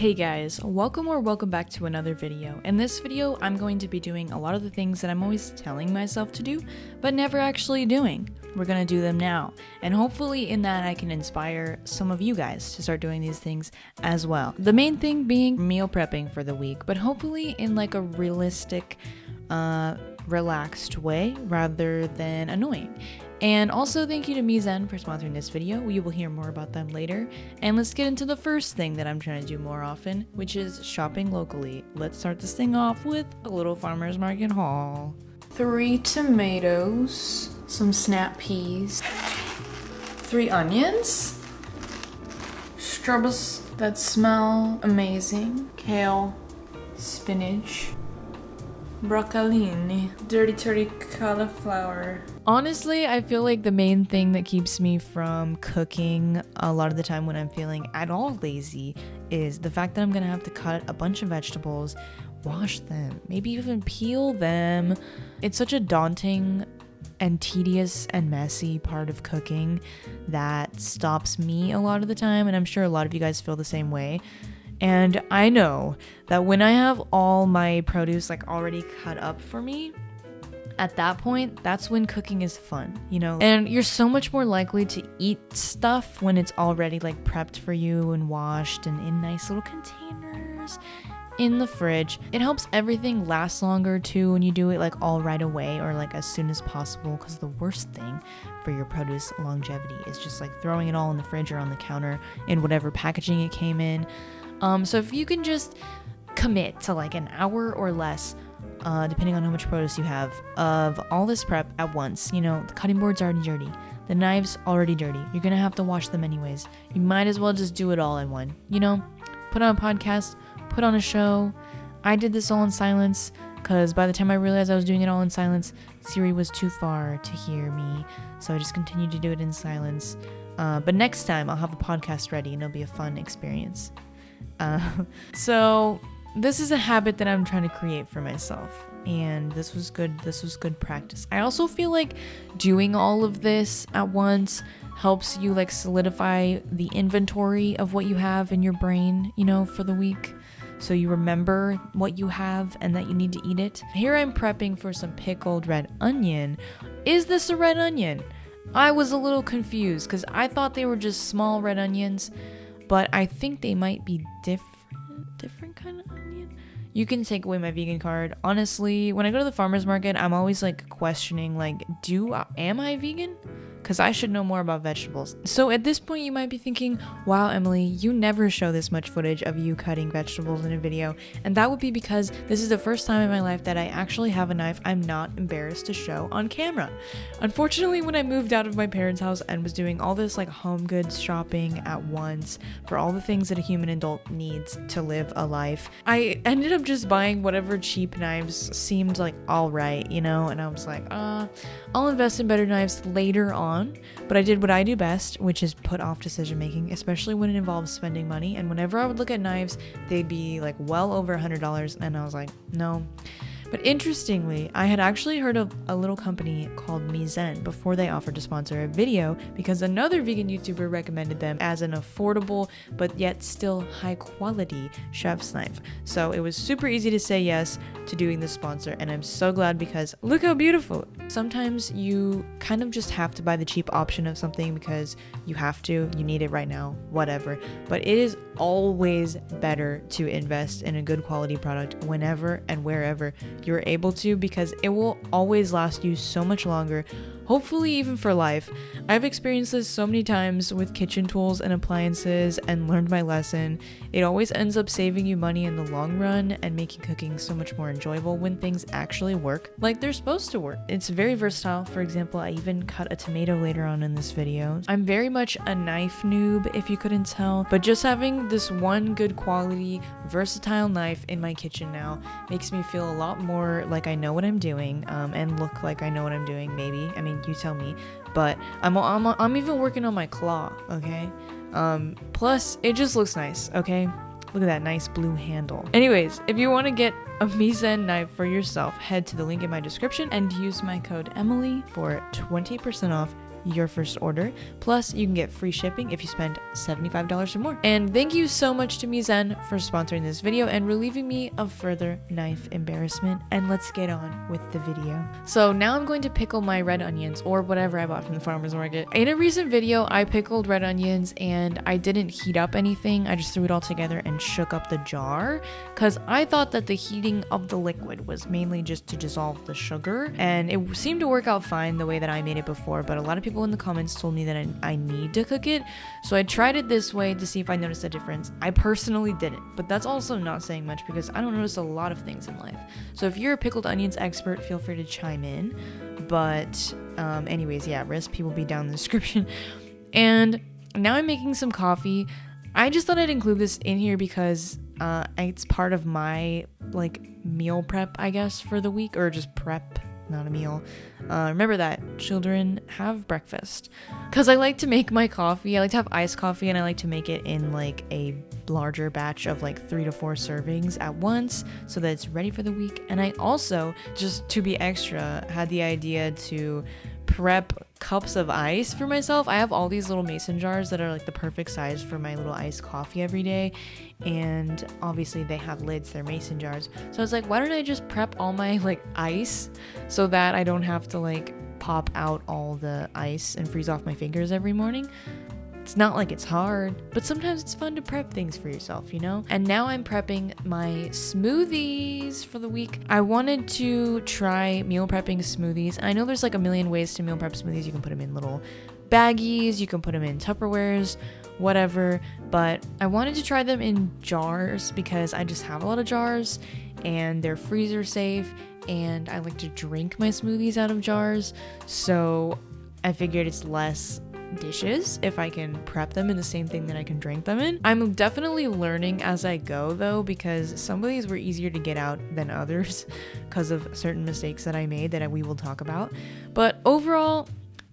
Hey guys, welcome back to another video. In this video, I'm going to be doing a lot of the things that I'm always telling myself to do, but never actually doing. We're gonna do them now, and hopefully in that I can inspire some of you guys to start doing these things as well. The main thing being meal prepping for the week, but hopefully in like a realistic, relaxed way rather than annoying. And also thank you to Mizen for sponsoring this video. We will hear more about them later. And let's get into the first thing that I'm trying to do more often, which is shopping locally. Let's start this thing off with a little farmer's market haul. 3 tomatoes, some snap peas, 3 onions, shrubs that smell amazing, kale, spinach, broccolini, dirty cauliflower. Honestly, I feel like the main thing that keeps me from cooking a lot of the time when I'm feeling at all lazy is the fact that I'm gonna have to cut a bunch of vegetables, wash them, maybe even peel them. It's such a daunting and tedious and messy part of cooking that stops me a lot of the time, and I'm sure a lot of you guys feel the same way. And I know that when I have all my produce like already cut up for me, at that point, that's when cooking is fun, you know? And you're so much more likely to eat stuff when it's already like prepped for you and washed and in nice little containers in the fridge. It helps everything last longer too when you do it like all right away or like as soon as possible, because the worst thing for your produce longevity is just like throwing it all in the fridge or on the counter in whatever packaging it came in. So if you can just commit to like an hour or less, depending on how much produce you have, of all this prep at once, you know, the cutting board's already dirty, the knife's already dirty, you're gonna have to wash them anyways. You might as well just do it all in one, you know? Put on a podcast, put on a show. I did this all in silence, because by the time I realized I was doing it all in silence, Siri was too far to hear me, so I just continued to do it in silence. But next time I'll have a podcast ready and it'll be a fun experience. So this is a habit that I'm trying to create for myself, and this was good practice. I also feel like doing all of this at once helps you like solidify the inventory of what you have in your brain, you know, for the week, so you remember what you have and that you need to eat it. Here I'm prepping for some pickled red onion. Is this a red onion? I was a little confused because I thought they were just small red onions, but I think they might be different kind of onion. You can take away my vegan card. Honestly, when I go to the farmer's market, I'm always like questioning, like, am I vegan? Because I should know more about vegetables. So at this point, you might be thinking, wow, Emily, you never show this much footage of you cutting vegetables in a video. And that would be because this is the first time in my life that I actually have a knife I'm not embarrassed to show on camera. Unfortunately, when I moved out of my parents' house and was doing all this like home goods shopping at once for all the things that a human adult needs to live a life, I ended up just buying whatever cheap knives seemed like all right, you know? And I was like, I'll invest in better knives later on. But I did what I do best, which is put off decision making, especially when it involves spending money. And whenever I would look at knives, they'd be like well over $100, and I was like, no. But interestingly, I had actually heard of a little company called Mizen before they offered to sponsor a video, because another vegan YouTuber recommended them as an affordable but yet still high quality chef's knife. So it was super easy to say yes to doing this sponsor, and I'm so glad because look how beautiful. Sometimes you kind of just have to buy the cheap option of something because you have to, you need it right now, whatever. But it is always better to invest in a good quality product whenever and wherever you're able to, because it will always last you so much longer, hopefully even for life. I've experienced this so many times with kitchen tools and appliances and learned my lesson. It always ends up saving you money in the long run and making cooking so much more enjoyable when things actually work like they're supposed to work. It's very versatile. For example, I even cut a tomato later on in this video. I'm very much a knife noob, if you couldn't tell, but just having this one good quality, versatile knife in my kitchen now makes me feel a lot more like I know what I'm doing, and look like I know what I'm doing, maybe. I mean, you tell me, but I'm even working on my claw, okay? Plus, it just looks nice, okay? Look at that nice blue handle. Anyways, if you want to get a Mizen knife for yourself, head to the link in my description and use my code Emily for 20% off your first order. Plus, you can get free shipping if you spend $75 or more. And thank you so much to Mizzen for sponsoring this video and relieving me of further knife embarrassment. And let's get on with the video. So now I'm going to pickle my red onions, or whatever I bought from the farmer's market. In a recent video, I pickled red onions and I didn't heat up anything. I just threw it all together and shook up the jar because I thought that the heating of the liquid was mainly just to dissolve the sugar, and it seemed to work out fine the way that I made it before, but a lot of people in the comments told me that I need to cook it, so I tried it this way to see if I noticed a difference. I personally didn't, but that's also not saying much because I don't notice a lot of things in life. So if you're a pickled onions expert, feel free to chime in. But anyways, yeah, recipe will be down in the description. And now I'm making some coffee. I just thought I'd include this in here because it's part of my like meal prep, I guess, for the week, or just prep, not a meal. Remember that, children, have breakfast. Because I like to make my coffee. I like to have iced coffee, and I like to make it in like a larger batch of like 3 to 4 servings at once so that it's ready for the week. And I also, just to be extra, had the idea to prep cups of ice for myself. I have all these little mason jars that are like the perfect size for my little iced coffee every day, and obviously they have lids, they're mason jars. So I was like, why don't I just prep all my like ice so that I don't have to like pop out all the ice and freeze off my fingers every morning. It's not like it's hard, but sometimes it's fun to prep things for yourself, you know? And now I'm prepping my smoothies for the week. I wanted to try meal prepping smoothies. And I know there's like a million ways to meal prep smoothies. You can put them in little baggies, you can put them in Tupperwares, whatever. But I wanted to try them in jars because I just have a lot of jars and they're freezer safe. And I like to drink my smoothies out of jars. So I figured it's less dishes if I can prep them in the same thing that I can drink them in. I'm definitely learning as I go though, because some of these were easier to get out than others because of certain mistakes that I made that we will talk about. But overall,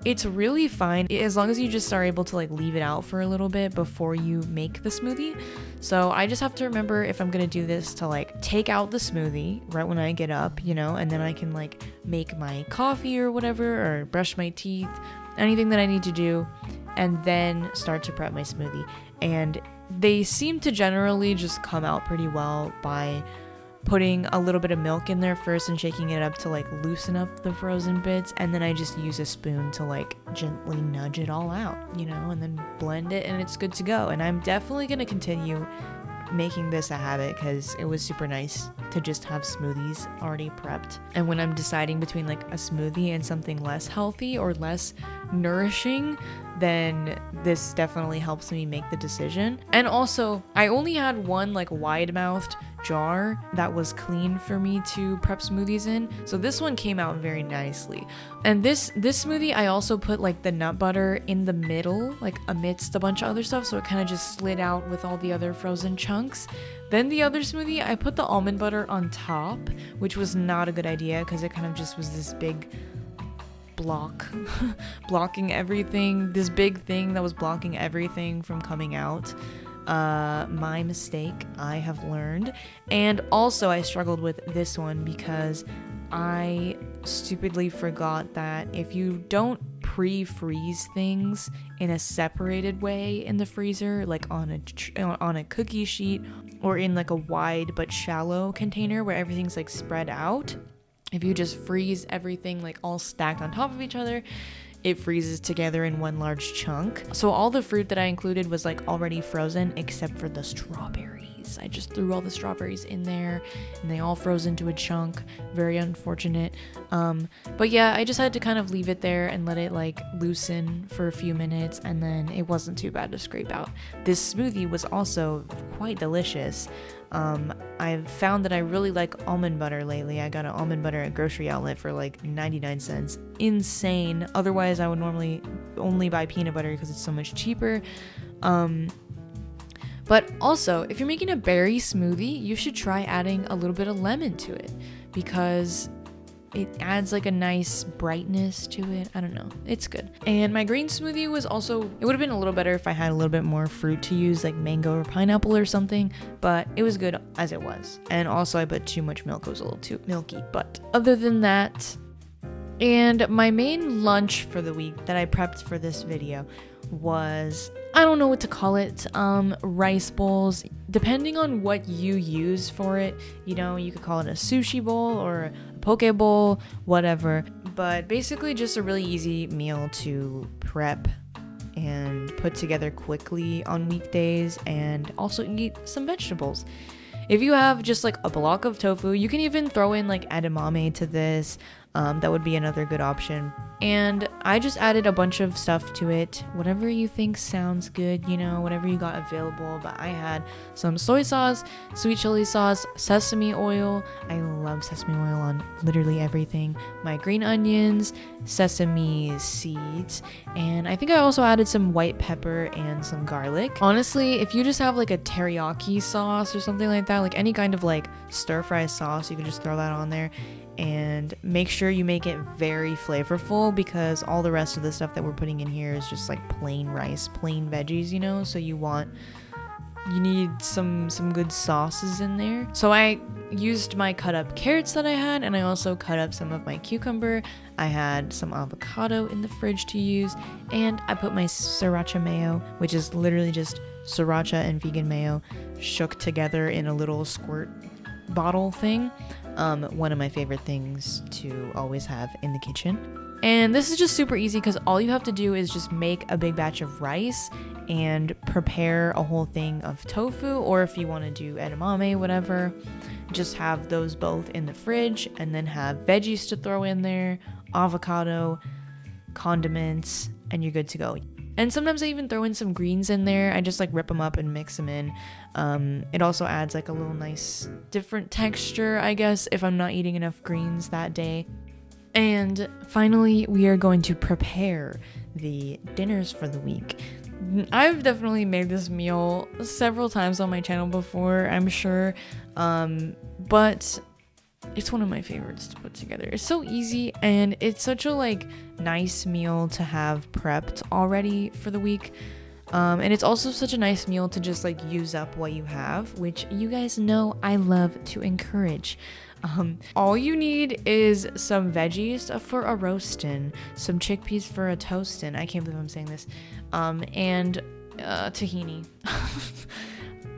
it's really fine as long as you just are able to like leave it out for a little bit before you make the smoothie. So I just have to remember if I'm gonna do this to like take out the smoothie right when I get up, you know, and then I can like make my coffee or whatever, or brush my teeth, anything that I need to do, and then start to prep my smoothie. And they seem to generally just come out pretty well by putting a little bit of milk in there first and shaking it up to like loosen up the frozen bits, and then I just use a spoon to like gently nudge it all out, you know, and then blend it and it's good to go. And I'm definitely going to continue making this a habit because it was super nice to just have smoothies already prepped. And when I'm deciding between like a smoothie and something less healthy or less nourishing, then this definitely helps me make the decision. And also, I only had one like wide-mouthed jar that was clean for me to prep smoothies in, so this one came out very nicely. And this smoothie, I also put like the nut butter in the middle, like amidst a bunch of other stuff, so it kind of just slid out with all the other frozen chunks. Then the other smoothie, I put the almond butter on top, which was not a good idea because it kind of just was this big blocking everything, this big thing that was blocking everything from coming out. My mistake, I have learned. And also I struggled with this one because I stupidly forgot that if you don't pre-freeze things in a separated way in the freezer, like on a cookie sheet or in like a wide but shallow container where everything's like spread out, if you just freeze everything like all stacked on top of each other, it freezes together in one large chunk. So all the fruit that I included was like already frozen except for the strawberries. I just threw all the strawberries in there and they all froze into a chunk. Very unfortunate. But yeah, I just had to kind of leave it there and let it like loosen for a few minutes, and then it wasn't too bad to scrape out. This smoothie was also quite delicious. I've found that I really like almond butter lately. I got an almond butter at grocery outlet for like 99 cents. Insane. Otherwise, I would normally only buy peanut butter because it's so much cheaper. But also, if you're making a berry smoothie, you should try adding a little bit of lemon to it because it adds like a nice brightness to it. I don't know. It's good. And my green smoothie was also, it would have been a little better if I had a little bit more fruit to use, like mango or pineapple or something, but it was good as it was. And also I put too much milk. It was a little too milky. But other than that, And my main lunch for the week that I prepped for this video was, I don't know what to call it, rice bowls. Depending on what you use for it, you know, you could call it a sushi bowl or a poke bowl, whatever. But basically just a really easy meal to prep and put together quickly on weekdays, and also eat some vegetables. If you have just like a block of tofu, you can even throw in like edamame to this. That would be another good option. And I just added a bunch of stuff to it, whatever you think sounds good, you know, whatever you got available. But I had some soy sauce, sweet chili sauce, sesame oil. I love sesame oil on literally everything. My green onions, sesame seeds, and I think I also added some white pepper and some garlic. Honestly, if you just have like a teriyaki sauce or something like that, like any kind of like stir fry sauce, you can just throw that on there. And make sure you make it very flavorful, because all the rest of the stuff that we're putting in here is just like plain rice, plain veggies, you know, so you need some good sauces in there. So I used my cut up carrots that I had, and I also cut up some of my cucumber. I had some avocado in the fridge to use, and I put my sriracha mayo, which is literally just sriracha and vegan mayo shook together in a little squirt bottle thing. One of my favorite things to always have in the kitchen. And this is just super easy because all you have to do is just make a big batch of rice and prepare a whole thing of tofu, or if you want to do edamame, whatever, just have those both in the fridge, and then have veggies to throw in there, avocado, condiments, and you're good to go. And sometimes I even throw in some greens in there. I just like rip them up and mix them in. It also adds like a little nice different texture, I guess, if I'm not eating enough greens that day. And finally, we are going to prepare the dinners for the week. I've definitely made this meal several times on my channel before, I'm sure. But it's one of my favorites to put together. It's so easy, and it's such a like nice meal to have prepped already for the week. And it's also such a nice meal to just like use up what you have, which you guys know I love to encourage. All you need is some veggies for a roastin', some chickpeas for a toastin'. I can't believe I'm saying this. And tahini.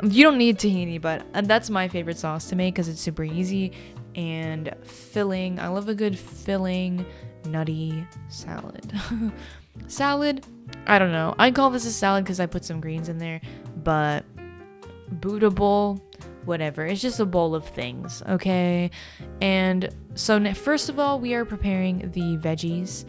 You don't need tahini, but that's my favorite sauce to make because it's super easy. And filling. I love a good filling, nutty salad. Salad? I don't know. I call this a salad because I put some greens in there, but Buddha bowl, whatever. It's just a bowl of things, okay? And so first of all, we are preparing the veggies.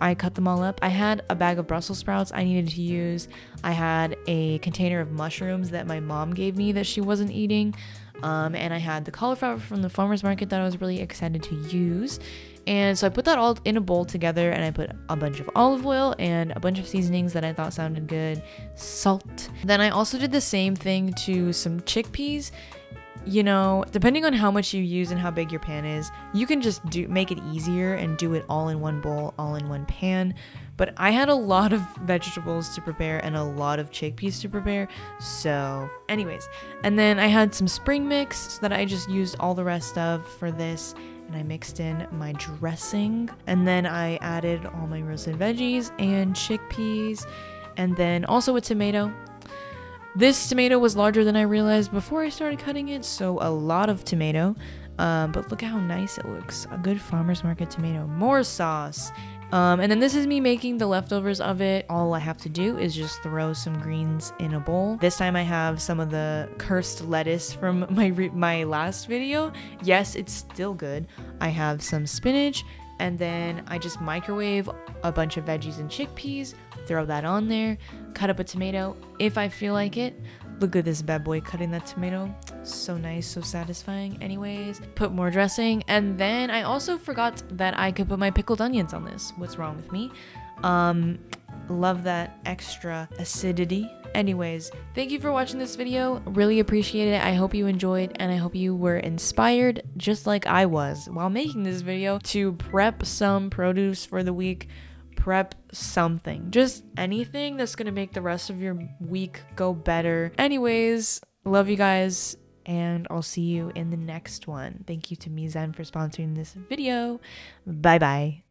I cut them all up. I had a bag of Brussels sprouts I needed to use. I had a container of mushrooms that my mom gave me that she wasn't eating. And I had the cauliflower from the farmer's market that I was really excited to use. And so I put that all in a bowl together, and I put a bunch of olive oil and a bunch of seasonings that I thought sounded good. Salt. Then I also did the same thing to some chickpeas. You know, depending on how much you use and how big your pan is, you can just make it easier and do it all in one bowl, all in one pan. But I had a lot of vegetables to prepare and a lot of chickpeas to prepare. So anyways, and then I had some spring mix that I just used all the rest of for this. And I mixed in my dressing, and then I added all my roasted veggies and chickpeas, and then also a tomato. This tomato was larger than I realized before I started cutting it, so a lot of tomato. But look at how nice it looks. A good farmer's market tomato. More sauce. And then this is me making the leftovers of it. All I have to do is just throw some greens in a bowl. This time I have some of the cursed lettuce from my last video. Yes, it's still good. I have some spinach, and then I just microwave a bunch of veggies and chickpeas, throw that on there, cut up a tomato if I feel like it. Look at this bad boy cutting that tomato. So nice, so satisfying. Anyways, put more dressing, and then I also forgot that I could put my pickled onions on this. What's wrong with me? Love that extra acidity. Anyways, thank you for watching this video. Really appreciate it. I hope you enjoyed, and I hope you were inspired, just like I was while making this video, to prep some produce for the week. Prep something, just anything that's gonna make the rest of your week go better. Anyways, love you guys, and I'll see you in the next one. Thank you to Mizan for sponsoring this video. Bye bye.